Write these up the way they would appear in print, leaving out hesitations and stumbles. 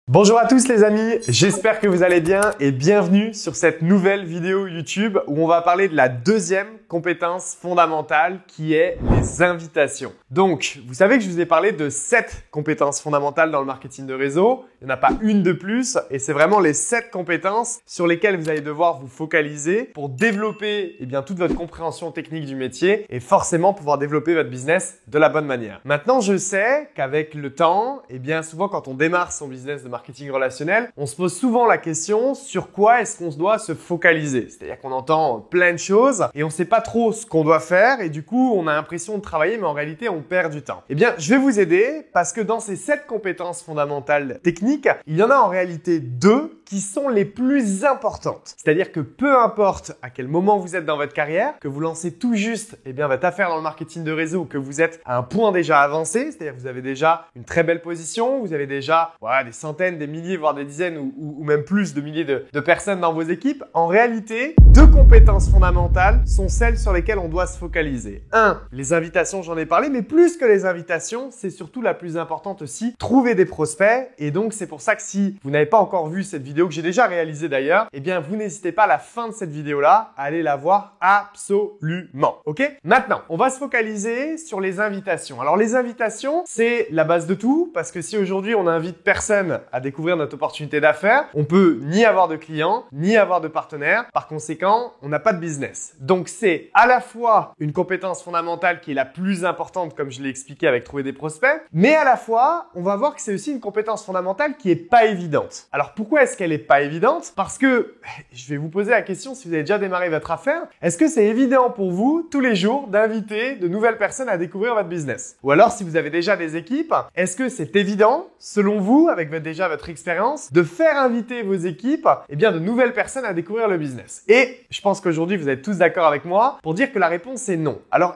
Bonjour à tous les amis, j'espère que vous allez bien et bienvenue sur cette nouvelle vidéo YouTube où on va parler de la deuxième compétence fondamentale qui est les invitations. Donc, vous savez que je vous ai parlé de 7 compétences fondamentales dans le marketing de réseau. Il n'y en a pas une de plus et c'est vraiment les 7 compétences sur lesquelles vous allez devoir vous focaliser pour développer toute votre compréhension technique du métier et forcément pouvoir développer votre business de la bonne manière. Maintenant, je sais qu'avec le temps, souvent quand on démarre son business de marketing relationnel, on se pose souvent la question sur quoi est-ce qu'on doit se focaliser. C'est-à-dire qu'on entend plein de choses et on ne sait pas trop ce qu'on doit faire et du coup, on a l'impression de travailler mais en réalité, on perd du temps. Je vais vous aider parce que dans ces 7 compétences fondamentales techniques, il y en a en réalité 2 qui sont les plus importantes. C'est-à-dire que peu importe à quel moment vous êtes dans votre carrière, que vous lancez tout juste votre affaire dans le marketing de réseau ou que vous êtes à un point déjà avancé, c'est-à-dire que vous avez déjà une très belle position, vous avez déjà des centaines, des milliers, voire des dizaines ou même plus de milliers de personnes dans vos équipes, en réalité, 2 compétences fondamentales sont celles sur lesquelles on doit se focaliser. 1, les invitations, j'en ai parlé, mais plus que les invitations, c'est surtout la plus importante aussi, trouver des prospects. Et donc, c'est pour ça que si vous n'avez pas encore vu cette vidéo que j'ai déjà réalisée d'ailleurs, vous n'hésitez pas à la fin de cette vidéo-là à aller la voir absolument. Ok? Maintenant, on va se focaliser sur les invitations. Alors, les invitations, c'est la base de tout parce que si aujourd'hui, on n'invite personne à découvrir notre opportunité d'affaires, on peut ni avoir de clients, ni avoir de partenaires. Par conséquent, on n'a pas de business. Donc, c'est à la fois une compétence fondamentale qui est la plus importante, comme je l'ai expliqué avec trouver des prospects, mais à la fois, on va voir que c'est aussi une compétence fondamentale qui est pas évidente. Alors, pourquoi est-ce qu'elle est pas évidente? Parce que, je vais vous poser la question si vous avez déjà démarré votre affaire, est-ce que c'est évident pour vous, tous les jours, d'inviter de nouvelles personnes à découvrir votre business? Ou alors, si vous avez déjà des équipes, est-ce que c'est évident, selon vous, avec déjà votre expérience, de faire inviter vos équipes, de nouvelles personnes à découvrir le business? Et je pense qu'aujourd'hui, vous êtes tous d'accord avec moi pour dire que la réponse est non. Alors,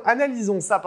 analysons ça,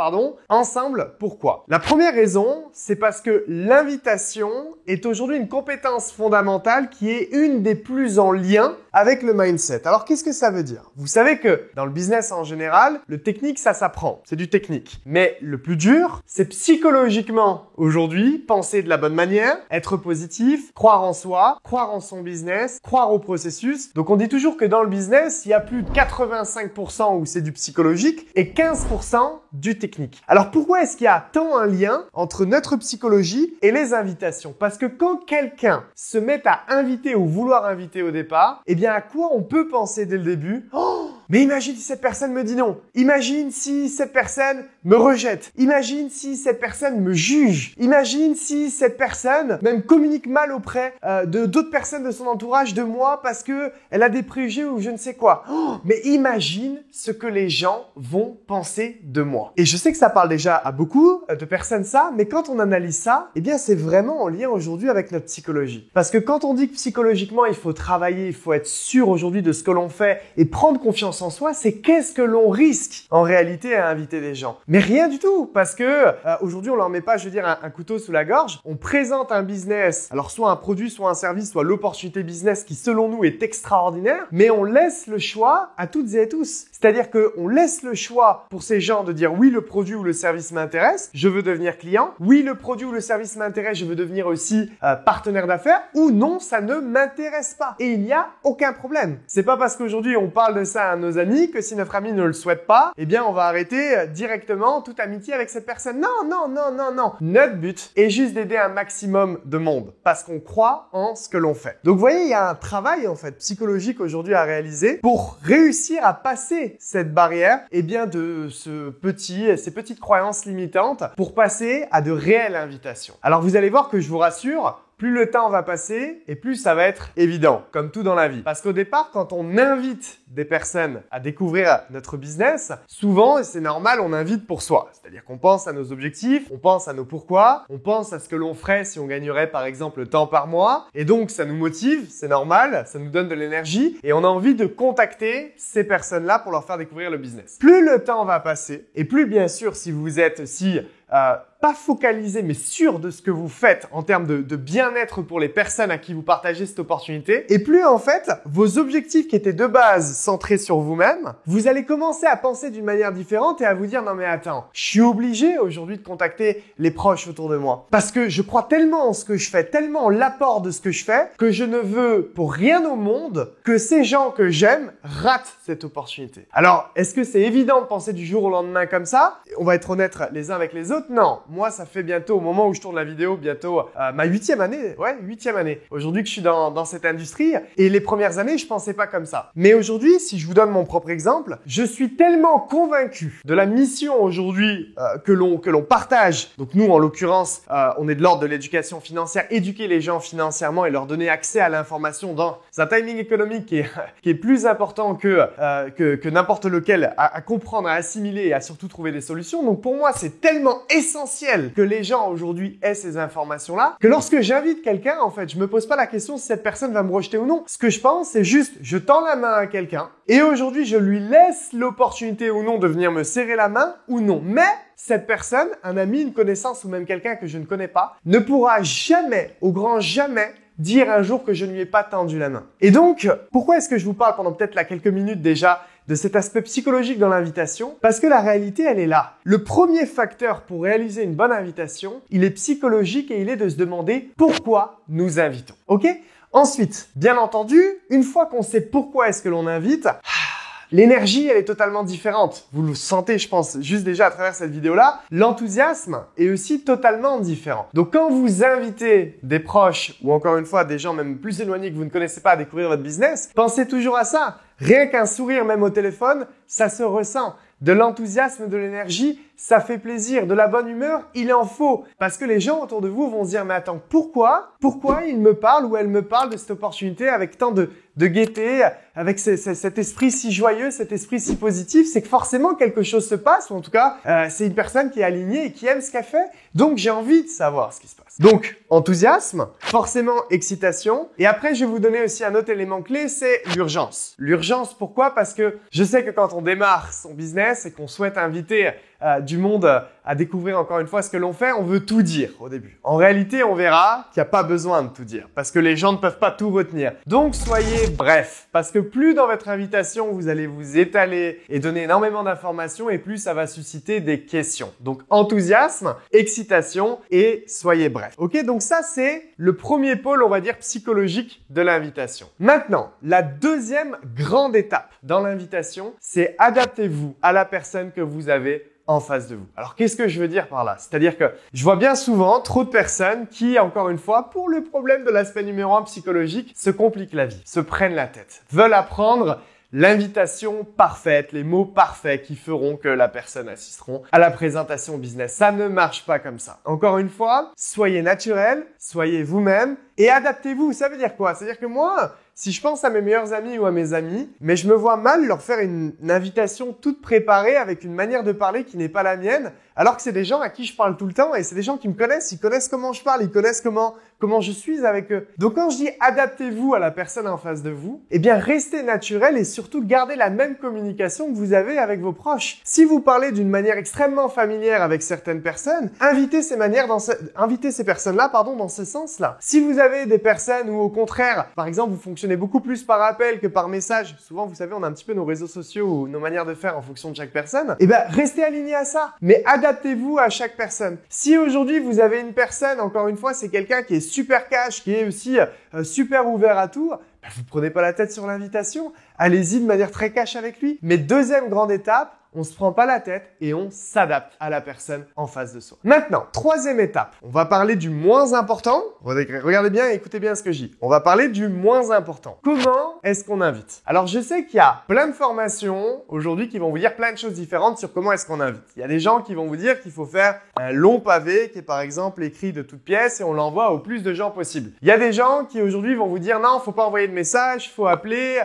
ensemble. Pourquoi? La première raison, c'est parce que l'invitation est aujourd'hui une compétence fondamentale qui est une des plus en lien avec le mindset. Alors, qu'est-ce que ça veut dire? Vous savez que dans le business en général, le technique, ça s'apprend. C'est du technique. Mais le plus dur, c'est psychologiquement aujourd'hui, penser de la bonne manière, être positif, croire en soi, croire en son business, croire au processus. Donc, on dit toujours que dans le business, il y a plus de 85% où c'est du psychologique et 15% du technique. Alors, pourquoi est-ce qu'il y a tant un lien entre notre psychologie et les invitations? Parce que quand quelqu'un se met à inviter ou vouloir inviter au départ, à quoi on peut penser dès le début? Oh, mais imagine si cette personne me dit non. Imagine si cette personne me rejette. Imagine si cette personne me juge. Imagine si cette personne même communique mal auprès de d'autres personnes de son entourage de moi parce que elle a des préjugés ou je ne sais quoi. Oh, mais imagine ce que les gens vont penser de moi. Et je sais que ça parle déjà à beaucoup de personnes ça, mais quand on analyse ça, c'est vraiment en lien aujourd'hui avec notre psychologie. Parce que quand on dit que psychologiquement, il faut travailler, il faut être sûr aujourd'hui de ce que l'on fait et prendre confiance en soi, c'est qu'est-ce que l'on risque en réalité à inviter des gens. Mais rien du tout, parce que aujourd'hui, on leur met pas, un couteau sous la gorge. On présente un business, alors soit un produit, soit un service, soit l'opportunité business qui, selon nous, est extraordinaire, mais on laisse le choix à toutes et à tous. C'est-à-dire qu'on laisse le choix pour ces gens de dire oui, le produit ou le service m'intéresse, je veux devenir client. Oui, le produit ou le service m'intéresse, je veux devenir aussi partenaire d'affaires. Ou non, ça ne m'intéresse pas. Et il n'y a aucun problème. C'est pas parce qu'aujourd'hui on parle de ça à nos amis que si notre ami ne le souhaite pas, on va arrêter directement toute amitié avec cette personne. Non, non, non, non, non. Notre but est juste d'aider un maximum de monde parce qu'on croit en ce que l'on fait. Donc vous voyez, il y a un travail psychologique aujourd'hui à réaliser pour réussir à passer cette barrière de ces petites croyances limitantes pour passer à de réelles invitations. Alors vous allez voir que je vous rassure, plus le temps va passer et plus ça va être évident, comme tout dans la vie. Parce qu'au départ, quand on invite des personnes à découvrir notre business, souvent, et c'est normal, on invite pour soi. C'est-à-dire qu'on pense à nos objectifs, on pense à nos pourquoi, on pense à ce que l'on ferait si on gagnerait par exemple le temps par mois. Et donc, ça nous motive, c'est normal, ça nous donne de l'énergie et on a envie de contacter ces personnes-là pour leur faire découvrir le business. Plus le temps va passer et plus bien sûr, si vous êtes aussi pas pas focalisé mais sûr de ce que vous faites en termes de bien-être pour les personnes à qui vous partagez cette opportunité, et plus en fait vos objectifs qui étaient de base centrés sur vous-même, vous allez commencer à penser d'une manière différente et à vous dire non mais attends, je suis obligé aujourd'hui de contacter les proches autour de moi parce que je crois tellement en ce que je fais, tellement en l'apport de ce que je fais que je ne veux pour rien au monde que ces gens que j'aime ratent cette opportunité. Alors, est-ce que c'est évident de penser du jour au lendemain comme ça? On va être honnêtes les uns avec les autres. Non, moi ça fait bientôt, au moment où je tourne la vidéo, bientôt ma 8e année, ouais, 8e année. Aujourd'hui que je suis dans cette industrie, et les premières années, je pensais pas comme ça. Mais aujourd'hui, si je vous donne mon propre exemple, je suis tellement convaincu de la mission aujourd'hui que l'on partage. Donc nous, en l'occurrence, on est de l'ordre de l'éducation financière, éduquer les gens financièrement et leur donner accès à l'information dans un timing économique qui est plus important que n'importe lequel à comprendre, à assimiler et à surtout trouver des solutions. Donc pour moi, c'est tellement essentiel que les gens aujourd'hui aient ces informations-là que lorsque j'invite quelqu'un, en fait, je me pose pas la question si cette personne va me rejeter ou non. Ce que je pense, c'est juste, je tends la main à quelqu'un et aujourd'hui, je lui laisse l'opportunité ou non de venir me serrer la main ou non. Mais cette personne, un ami, une connaissance ou même quelqu'un que je ne connais pas, ne pourra jamais, au grand jamais, dire un jour que je ne lui ai pas tendu la main. Et donc, pourquoi est-ce que je vous parle pendant peut-être là quelques minutes déjà de cet aspect psychologique dans l'invitation? Parce que la réalité, elle est là. Le premier facteur pour réaliser une bonne invitation, il est psychologique et il est de se demander pourquoi nous invitons. Ok? Ensuite, bien entendu, une fois qu'on sait pourquoi est-ce que l'on invite, l'énergie, elle est totalement différente. Vous le sentez, je pense, juste déjà à travers cette vidéo-là. L'enthousiasme est aussi totalement différent. Donc, quand vous invitez des proches ou encore une fois des gens même plus éloignés que vous ne connaissez pas à découvrir votre business, pensez toujours à ça. Rien qu'un sourire, même au téléphone, ça se ressent. De l'enthousiasme, de l'énergie, ça fait plaisir. De la bonne humeur, il en faut. Parce que les gens autour de vous vont se dire, mais attends, pourquoi il me parle ou elle me parle de cette opportunité avec tant de gaieté, avec cet esprit si joyeux, cet esprit si positif? C'est que forcément quelque chose se passe, ou en tout cas, c'est une personne qui est alignée et qui aime ce qu'elle fait. Donc, j'ai envie de savoir ce qui se passe. Donc, enthousiasme, forcément excitation. Et après, je vais vous donner aussi un autre élément clé, c'est l'urgence. L'urgence, pourquoi? Parce que je sais que quand on démarre son business et qu'on souhaite inviter du monde à découvrir encore une fois ce que l'on fait, on veut tout dire au début. En réalité, on verra qu'il n'y a pas besoin de tout dire parce que les gens ne peuvent pas tout retenir. Donc, soyez bref parce que plus dans votre invitation, vous allez vous étaler et donner énormément d'informations et plus ça va susciter des questions. Donc, enthousiasme, excitation et soyez bref. Ok, donc ça, c'est le premier pôle, on va dire, psychologique de l'invitation. Maintenant, la deuxième grande étape dans l'invitation, c'est adaptez-vous à la personne que vous avez en face de vous. Alors, qu'est-ce que je veux dire par là? C'est-à-dire que je vois bien souvent trop de personnes qui, encore une fois, pour le problème de l'aspect numéro 1 psychologique, se compliquent la vie, se prennent la tête, veulent apprendre l'invitation parfaite, les mots parfaits qui feront que la personne assisteront à la présentation business. Ça ne marche pas comme ça. Encore une fois, soyez naturel, soyez vous-même et adaptez-vous. Ça veut dire quoi? C'est-à-dire que moi, si je pense à mes meilleurs amis ou à mes amis, mais je me vois mal leur faire une invitation toute préparée avec une manière de parler qui n'est pas la mienne, alors que c'est des gens à qui je parle tout le temps et c'est des gens qui me connaissent, ils connaissent comment je parle, ils connaissent comment je suis avec eux. Donc quand je dis adaptez-vous à la personne en face de vous, eh bien restez naturel et surtout gardez la même communication que vous avez avec vos proches. Si vous parlez d'une manière extrêmement familière avec certaines personnes, invitez ces personnes-là, dans ce sens-là. Si vous avez des personnes où au contraire, par exemple, vous fonctionnez beaucoup plus par appel que par message, souvent vous savez, on a un petit peu nos réseaux sociaux ou nos manières de faire en fonction de chaque personne, eh bien restez aligné à ça, mais adaptez-vous à chaque personne. Si aujourd'hui vous avez une personne, encore une fois, c'est quelqu'un qui est super cash, qui est aussi super ouvert à tout, vous prenez pas la tête sur l'invitation, allez-y de manière très cash avec lui. Mais deuxième grande étape, on se prend pas la tête et on s'adapte à la personne en face de soi. Maintenant, troisième étape, on va parler du moins important. Regardez bien et écoutez bien ce que je dis. On va parler du moins important. Comment est-ce qu'on invite? Alors, je sais qu'il y a plein de formations aujourd'hui qui vont vous dire plein de choses différentes sur comment est-ce qu'on invite. Il y a des gens qui vont vous dire qu'il faut faire un long pavé qui est par exemple écrit de toutes pièces et on l'envoie au plus de gens possible. Il y a des gens qui aujourd'hui vont vous dire non, faut pas envoyer de message, faut appeler,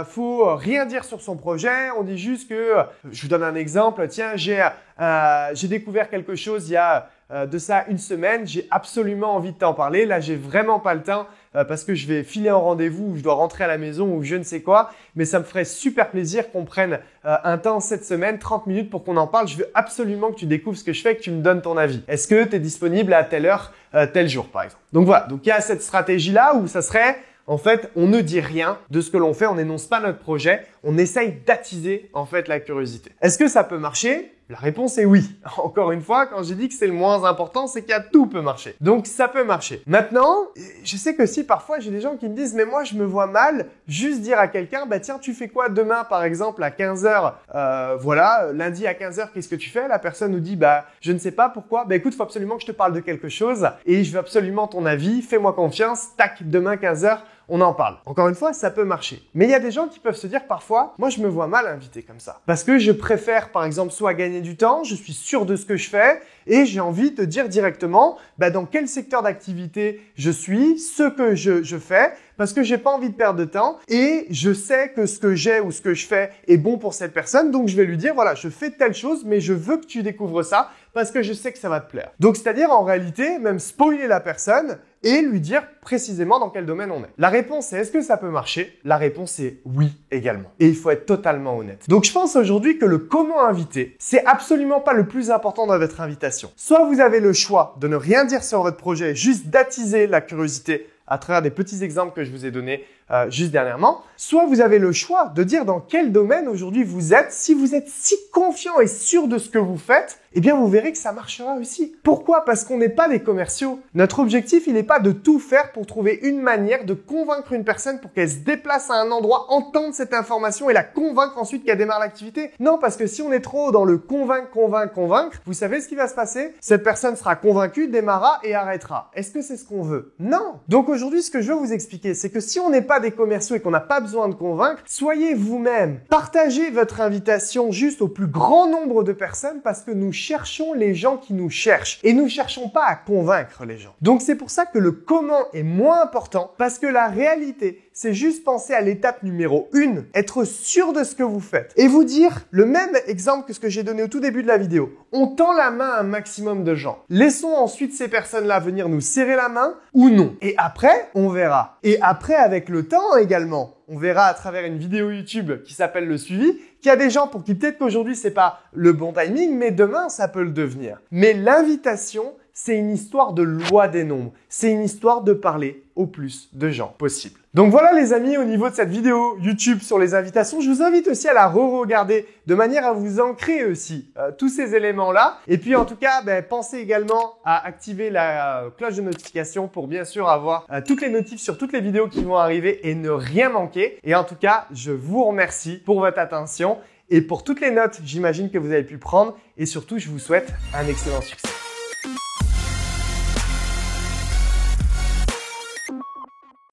faut rien dire sur son projet. On dit juste que, je vous donne un exemple, tiens, j'ai découvert quelque chose il y a de ça une semaine. J'ai absolument envie de t'en parler. Là, j'ai vraiment pas le temps parce que je vais filer en rendez-vous ou je dois rentrer à la maison ou je ne sais quoi. Mais ça me ferait super plaisir qu'on prenne un temps cette semaine, 30 minutes pour qu'on en parle. Je veux absolument que tu découvres ce que je fais et que tu me donnes ton avis. Est-ce que tu es disponible à telle heure, tel jour par exemple? Donc voilà, donc il y a cette stratégie-là où ça serait… En fait, on ne dit rien de ce que l'on fait, on n'énonce pas notre projet, on essaye d'attiser en fait la curiosité. Est-ce que ça peut marcher? La réponse est oui. Encore une fois, quand j'ai dit que c'est le moins important, c'est qu'il y a tout peut marcher. Donc ça peut marcher. Maintenant, je sais que si parfois j'ai des gens qui me disent mais moi je me vois mal juste dire à quelqu'un bah tiens tu fais quoi demain par exemple à 15h voilà, lundi à 15h qu'est-ce que tu fais? La personne nous dit bah je ne sais pas pourquoi. Bah écoute, faut absolument que je te parle de quelque chose et je veux absolument ton avis, fais-moi confiance, tac, demain 15h. On en parle. Encore une fois, ça peut marcher. Mais il y a des gens qui peuvent se dire parfois, moi je me vois mal invité comme ça. Parce que je préfère par exemple soit gagner du temps, je suis sûr de ce que je fais et j'ai envie de dire directement dans quel secteur d'activité je suis, ce que je fais, parce que j'ai pas envie de perdre de temps et je sais que ce que j'ai ou ce que je fais est bon pour cette personne. Donc je vais lui dire voilà, je fais telle chose mais je veux que tu découvres ça parce que je sais que ça va te plaire. Donc c'est-à-dire en réalité même spoiler la personne et lui dire précisément dans quel domaine on est. La réponse est est-ce que ça peut marcher? La réponse est oui également. Et il faut être totalement honnête. Donc je pense aujourd'hui que le comment inviter, c'est absolument pas le plus important dans votre invitation. Soit vous avez le choix de ne rien dire sur votre projet, juste d'attiser la curiosité à travers des petits exemples que je vous ai donnés juste dernièrement, soit vous avez le choix de dire dans quel domaine aujourd'hui vous êtes. Si vous êtes si confiant et sûr de ce que vous faites, eh bien vous verrez que ça marchera aussi. Pourquoi? Parce qu'on n'est pas des commerciaux. Notre objectif, il n'est pas de tout faire pour trouver une manière de convaincre une personne pour qu'elle se déplace à un endroit, entende cette information et la convaincre ensuite qu'elle démarre l'activité. Non, parce que si on est trop dans le convaincre, vous savez ce qui va se passer? Cette personne sera convaincue, démarrera et arrêtera. Est-ce que c'est ce qu'on veut? Non. Donc aujourd'hui, ce que je veux vous expliquer, c'est que si on n'est pas des commerciaux et qu'on n'a pas besoin de convaincre, soyez vous-même. Partagez votre invitation juste au plus grand nombre de personnes parce que nous cherchons les gens qui nous cherchent et nous cherchons pas à convaincre les gens. Donc c'est pour ça que le comment est moins important parce que la réalité, c'est juste penser à l'étape numéro 1, être sûr de ce que vous faites et vous dire le même exemple que ce que j'ai donné au tout début de la vidéo. On tend la main à un maximum de gens. Laissons ensuite ces personnes-là venir nous serrer la main ou non. Et après, on verra. Et après, avec le temps également, on verra à travers une vidéo YouTube qui s'appelle le suivi, qu'il y a des gens pour qui peut-être qu'aujourd'hui c'est pas le bon timing, mais demain ça peut le devenir. Mais l'invitation, c'est une histoire de loi des nombres. C'est une histoire de parler au plus de gens possible. Donc voilà les amis, au niveau de cette vidéo YouTube sur les invitations, je vous invite aussi à la re-regarder de manière à vous ancrer aussi tous ces éléments-là. Et puis en tout cas, pensez également à activer la cloche de notification pour bien sûr avoir toutes les notifs sur toutes les vidéos qui vont arriver et ne rien manquer. Et en tout cas, je vous remercie pour votre attention et pour toutes les notes, j'imagine que vous avez pu prendre. Et surtout, je vous souhaite un excellent succès.